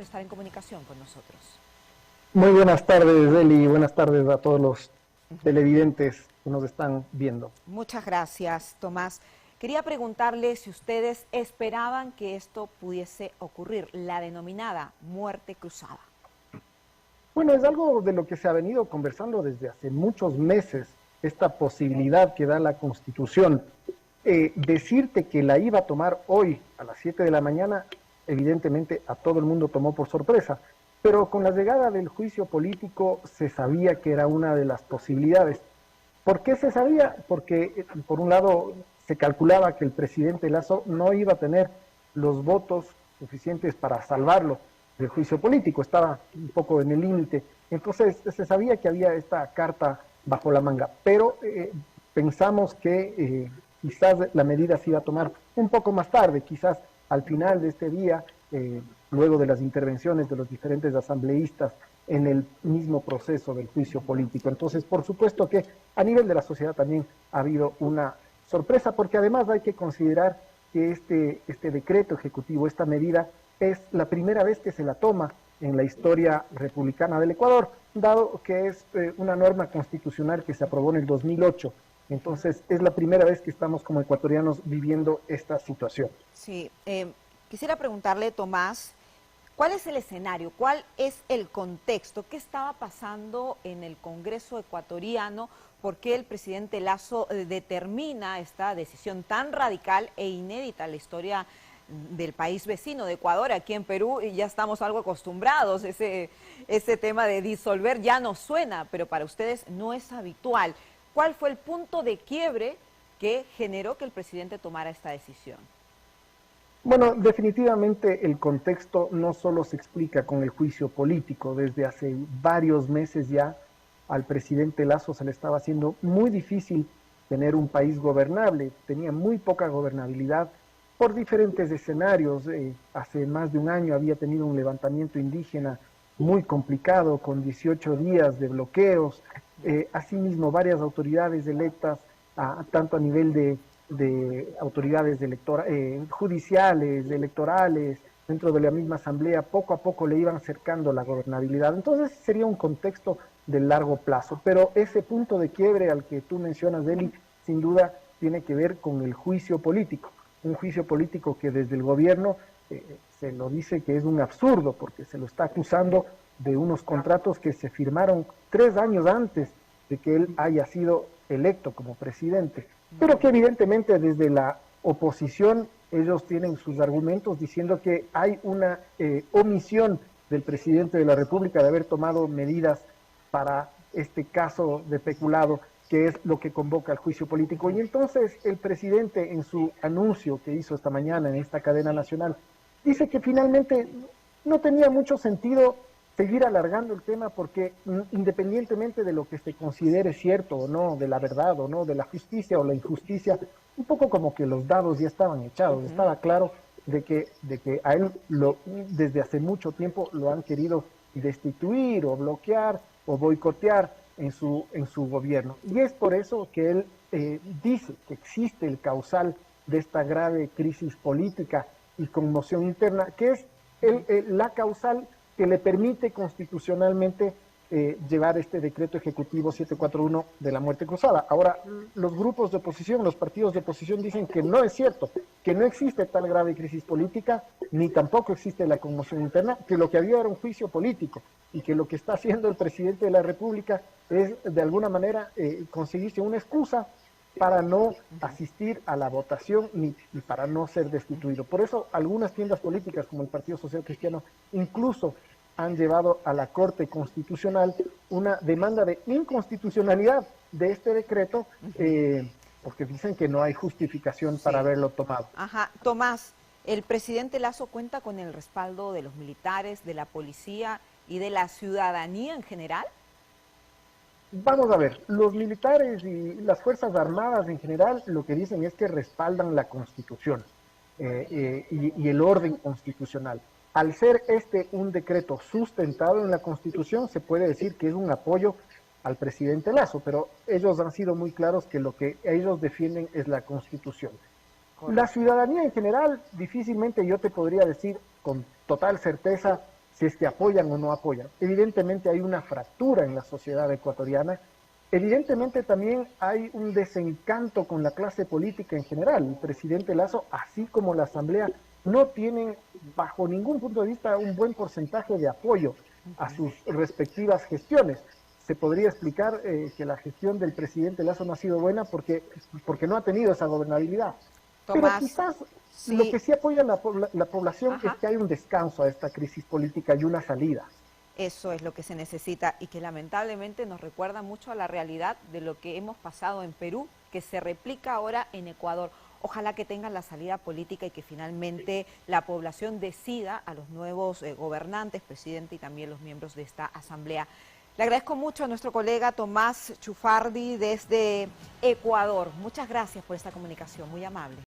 por estar en comunicación con nosotros. Muy buenas tardes, Eli, buenas tardes a todos los televidentes que nos están viendo. Muchas gracias, Tomás. Quería preguntarle si ustedes esperaban que esto pudiese ocurrir, la denominada muerte cruzada. Bueno, es algo de lo que se ha venido conversando desde hace muchos meses, esta posibilidad que da la Constitución. Decirte que la iba a tomar hoy a las 7 de la mañana, evidentemente a todo el mundo tomó por sorpresa, pero con la llegada del juicio político se sabía que era una de las posibilidades. ¿Por qué se sabía? Porque, por un lado, se calculaba que el presidente Lasso no iba a tener los votos suficientes para salvarlo del juicio político, estaba un poco en el límite. Entonces, se sabía que había esta carta bajo la manga, pero pensamos que quizás la medida se iba a tomar un poco más tarde, quizás al final de este día, luego de las intervenciones de los diferentes asambleístas en el mismo proceso del juicio político. Entonces, por supuesto que a nivel de la sociedad también ha habido una sorpresa, porque además hay que considerar que este decreto ejecutivo, esta medida, es la primera vez que se la toma en la historia republicana del Ecuador, dado que es una norma constitucional que se aprobó en el 2008. Entonces, es la primera vez que estamos como ecuatorianos viviendo esta situación. Sí, quisiera preguntarle, Tomás, ¿cuál es el escenario? ¿Cuál es el contexto? ¿Qué estaba pasando en el Congreso ecuatoriano? ¿Por qué el presidente Lasso determina esta decisión tan radical e inédita en la historia del país vecino de Ecuador? Aquí en Perú ya estamos algo acostumbrados, ese tema de disolver ya no suena, pero para ustedes no es habitual. ¿Cuál fue el punto de quiebre que generó que el presidente tomara esta decisión? Bueno, definitivamente el contexto no solo se explica con el juicio político. Desde hace varios meses ya al presidente Lasso se le estaba haciendo muy difícil tener un país gobernable. Tenía muy poca gobernabilidad por diferentes escenarios. Hace más de un año había tenido un levantamiento indígena muy complicado, con 18 días de bloqueos. Asimismo, varias autoridades electas, tanto a nivel de autoridades judiciales, electorales, dentro de la misma asamblea, poco a poco le iban acercando la gobernabilidad. Entonces sería un contexto de largo plazo, pero ese punto de quiebre al que tú mencionas, Eli, sin duda tiene que ver con el juicio político, un juicio político que desde el gobierno se lo dice que es un absurdo, porque se lo está acusando de unos contratos que se firmaron 3 años antes de que él haya sido electo como presidente, pero que evidentemente desde la oposición ellos tienen sus argumentos diciendo que hay una omisión del presidente de la República de haber tomado medidas para este caso de peculado, que es lo que convoca al juicio político. Y entonces el presidente, en su anuncio que hizo esta mañana en esta cadena nacional, dice que finalmente no tenía mucho sentido seguir alargando el tema, porque independientemente de lo que se considere cierto o no, de la verdad o no, de la justicia o la injusticia, un poco como que los dados ya estaban echados. Estaba claro de que a él desde hace mucho tiempo lo han querido destituir o bloquear o boicotear en su gobierno. Y es por eso que él dice que existe el causal de esta grave crisis política y conmoción interna, que es la causal que le permite constitucionalmente llevar este decreto ejecutivo 741 de la muerte cruzada. Ahora, los grupos de oposición, los partidos de oposición dicen que no es cierto, que no existe tal grave crisis política, ni tampoco existe la conmoción interna, que lo que había era un juicio político, y que lo que está haciendo el presidente de la República es, de alguna manera, conseguirse una excusa para no asistir a la votación y para no ser destituido. Por eso algunas tiendas políticas como el Partido Social Cristiano incluso han llevado a la Corte Constitucional una demanda de inconstitucionalidad de este decreto, porque dicen que no hay justificación para haberlo tomado. Ajá, Tomás, ¿el presidente Lasso cuenta con el respaldo de los militares, de la policía y de la ciudadanía en general? Vamos a ver, los militares y las Fuerzas Armadas en general lo que dicen es que respaldan la Constitución y el orden constitucional. Al ser un decreto sustentado en la Constitución, se puede decir que es un apoyo al presidente Lasso, pero ellos han sido muy claros que lo que ellos defienden es la Constitución. Correcto. La ciudadanía en general, difícilmente yo te podría decir con total certeza si es que apoyan o no apoyan. Evidentemente hay una fractura en la sociedad ecuatoriana. Evidentemente también hay un desencanto con la clase política en general. El presidente Lasso, así como la Asamblea, no tienen bajo ningún punto de vista un buen porcentaje de apoyo a sus respectivas gestiones. Se podría explicar que la gestión del presidente Lasso no ha sido buena porque no ha tenido esa gobernabilidad. Pero Tomás, quizás lo sí, que sí apoya la población es ajá. que hay un descanso a esta crisis política y una salida. Eso es lo que se necesita y que lamentablemente nos recuerda mucho a la realidad de lo que hemos pasado en Perú, que se replica ahora en Ecuador. Ojalá que tengan la salida política y que finalmente la población decida a los nuevos gobernantes, presidente y también los miembros de esta asamblea. Le agradezco mucho a nuestro colega Tomás Chufardi desde Ecuador. Muchas gracias por esta comunicación, muy amable.